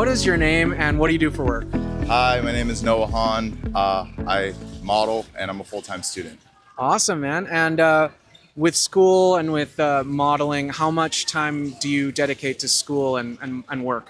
What is your name and what do you do for work? Hi, my name is Noah Hahn. I model and I'm a full-time student. Awesome, man. And with school and with modeling, how much time do you dedicate to school and work?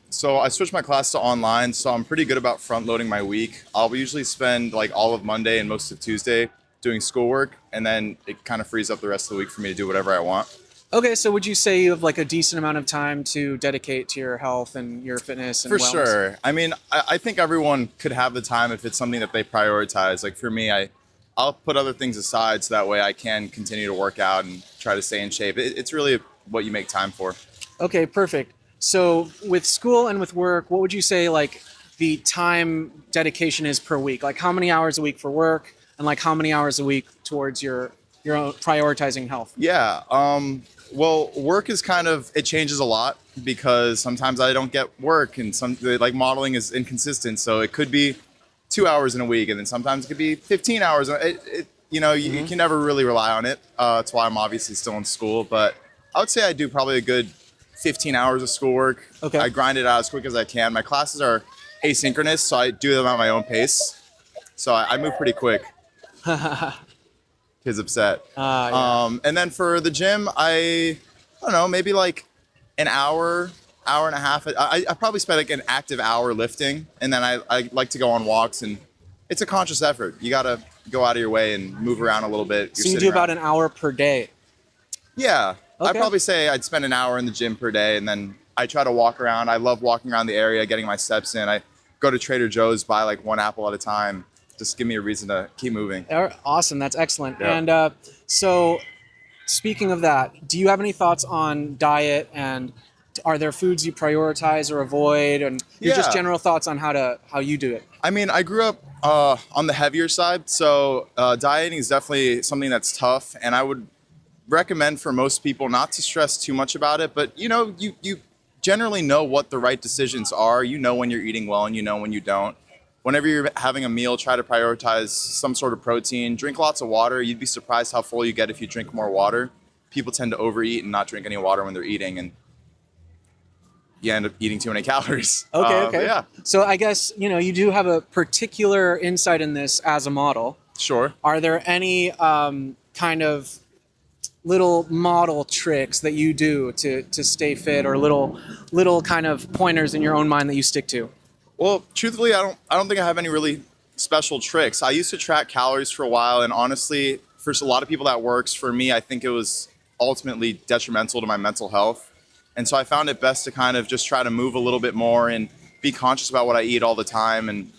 So I switched my class to online, so I'm pretty good about front-loading my week. I'll usually spend like all of Monday and most of Tuesday doing schoolwork, and then it kind of frees up the rest of the week for me to do whatever I want. Okay, so would you say you have like a decent amount of time to dedicate to your health and your fitness and For wellness? sure. I mean, I think everyone could have the time if it's something that they prioritize. Like for me, I'll put other things aside so that way I can continue to work out and try to stay in shape. It's really what you make time for. Okay, perfect. So with school and with work, what would you say like the time dedication is per week? Like how many hours a week for work and like how many hours a week towards your own prioritizing health? Yeah. Well, work is it changes a lot because sometimes I don't get work and like modeling is inconsistent. So it could be 2 hours in a week and then sometimes it could be 15 hours. You can never really rely on it. That's why I'm obviously still in school, but I would say I do probably a good 15 hours of schoolwork. Okay. I grind it out as quick as I can. My classes are asynchronous, so I do them at my own pace. So I move pretty quick. Kids upset. Yeah. And then for the gym, I don't know, maybe like an hour and a half. I probably spend like an active hour lifting, and then I like to go on walks, and it's a conscious effort. You got to go out of your way and move around a little bit. So you do about an hour per day? Yeah. Okay. I'd probably say I'd spend an hour in the gym per day, and then I try to walk around. I love walking around the area, getting my steps in. I go to Trader Joe's, buy like one apple at a time. Just give me a reason to keep moving. Awesome. That's excellent. Yeah. And so speaking of that, do you have any thoughts on diet and are there foods you prioritize or avoid? And your just Yeah. general thoughts on how you do it? I mean, I grew up on the heavier side, so dieting is definitely something that's tough, and I would recommend for most people not to stress too much about it. But you generally know what the right decisions are. You know when you're eating well, and you know when you don't. Whenever you're having a meal, try to prioritize some sort of protein. Drink lots of water. You'd be surprised how full you get if you drink more water. People tend to overeat and not drink any water when they're eating, and you end up eating too many calories. Okay. Yeah, So I guess, you do have a particular insight in this as a model. sure. Are there any kind of little model tricks that you do to stay fit or little kind of pointers in your own mind that you stick to? Well, truthfully, I don't think I have any really special tricks. I used to track calories for a while, and honestly, for a lot of people that works. For me, I think it was ultimately detrimental to my mental health. And so I found it best to kind of just try to move a little bit more and be conscious about what I eat all the time. And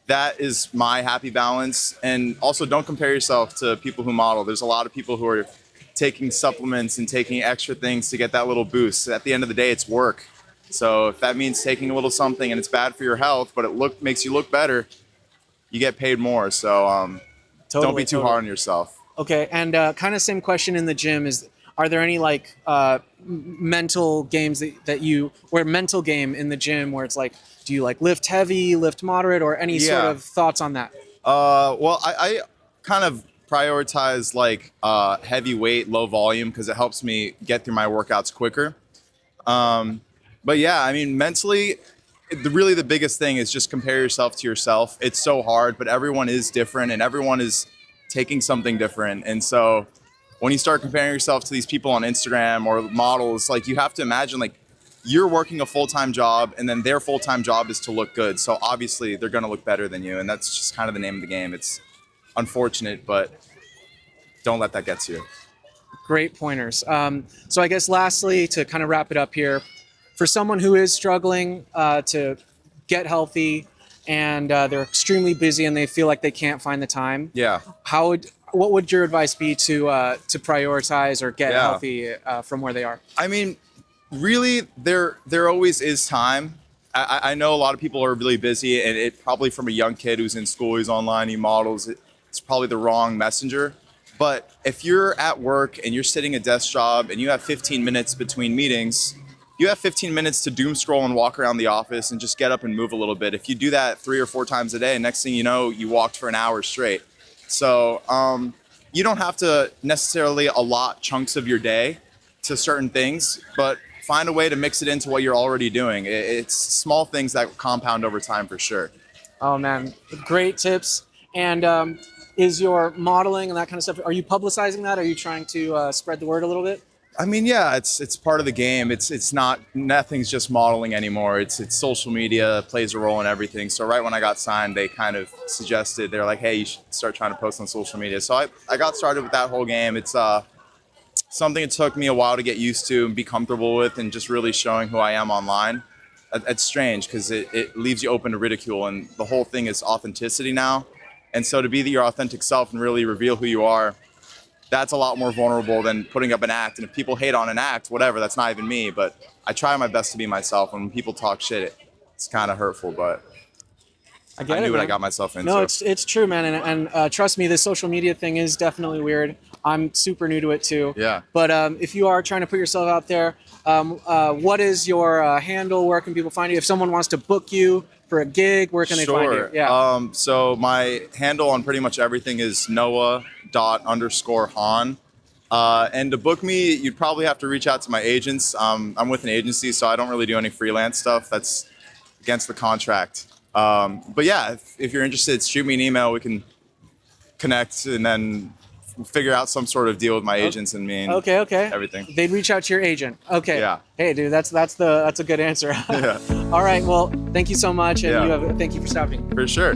that is my happy balance. And also don't compare yourself to people who model. There's a lot of people who are taking supplements and taking extra things to get that little boost. At the end of the day, it's work. So if that means taking a little something and it's bad for your health, but it makes you look better, you get paid more. So don't be too hard on yourself. Okay, and kind of same question in the gym is, are there any like mental games or mental game in the gym where it's like, do you like lift heavy, lift moderate, or any sort Yeah. of thoughts on that? Well, I kind of prioritize like heavy weight, low volume because it helps me get through my workouts quicker. But yeah, I mean, mentally, really the biggest thing is just compare yourself to yourself. It's so hard, but everyone is different and everyone is taking something different. And so when you start comparing yourself to these people on Instagram or models, like you have to imagine like you're working a full-time job and then their full-time job is to look good. So obviously they're going to look better than you. And that's just kind of the name of the game. It's unfortunate, but don't let that get to you. Great pointers. So I guess lastly, to kind of wrap it up here, for someone who is struggling to get healthy and they're extremely busy and they feel like they can't find the time, Yeah. what would your advice be to prioritize or get Yeah. healthy from where they are? I mean, really, there always is time. I know a lot of people are really busy, and it probably from a young kid who's in school, who's online, he models, it's probably the wrong messenger. But if you're at work and you're sitting a desk job and you have 15 minutes between meetings, you have 15 minutes to doom scroll and walk around the office and just get up and move a little bit. If you do that 3 or 4 times a day, next thing you know, you walked for an hour straight. So you don't have to necessarily allot chunks of your day to certain things, but find a way to mix it into what you're already doing. It's small things that compound over time for sure. Oh man, great tips. And is your modeling and that kind of stuff, are you publicizing that? Are you trying to spread the word a little bit? I mean, yeah, it's part of the game. It's not, nothing's just modeling anymore. It's social media plays a role in everything. So right when I got signed, they kind of suggested, they're like, hey, you should start trying to post on social media. So I got started with that whole game. It's something it took me a while to get used to and be comfortable with, and just really showing who I am online. It's strange because it leaves you open to ridicule, and the whole thing is authenticity now. And so to be your authentic self and really reveal who you are, that's a lot more vulnerable than putting up an act. And if people hate on an act, whatever, that's not even me. But I try my best to be myself. When people talk shit, it's kind of hurtful, but I get knew it, what I man. got myself into. No, it's true, man. And trust me, this social media thing is definitely weird. I'm super new to it too. Yeah. But if you are trying to put yourself out there, what is your handle? Where can people find you? If someone wants to book you for a gig, where can they find you? Yeah. So my handle on pretty much everything is Noah._Han. And to book me, you'd probably have to reach out to my agents. I'm with an agency, so I don't really do any freelance stuff. That's against the contract. But yeah, if you're interested, shoot me an email. We can connect and then figure out some sort of deal with my agents and me and Okay. everything. They'd reach out to your agent. Okay. Yeah. Hey, dude, that's a good answer. Yeah. All right. Well, thank you so much, and Yeah. thank you for stopping. For sure.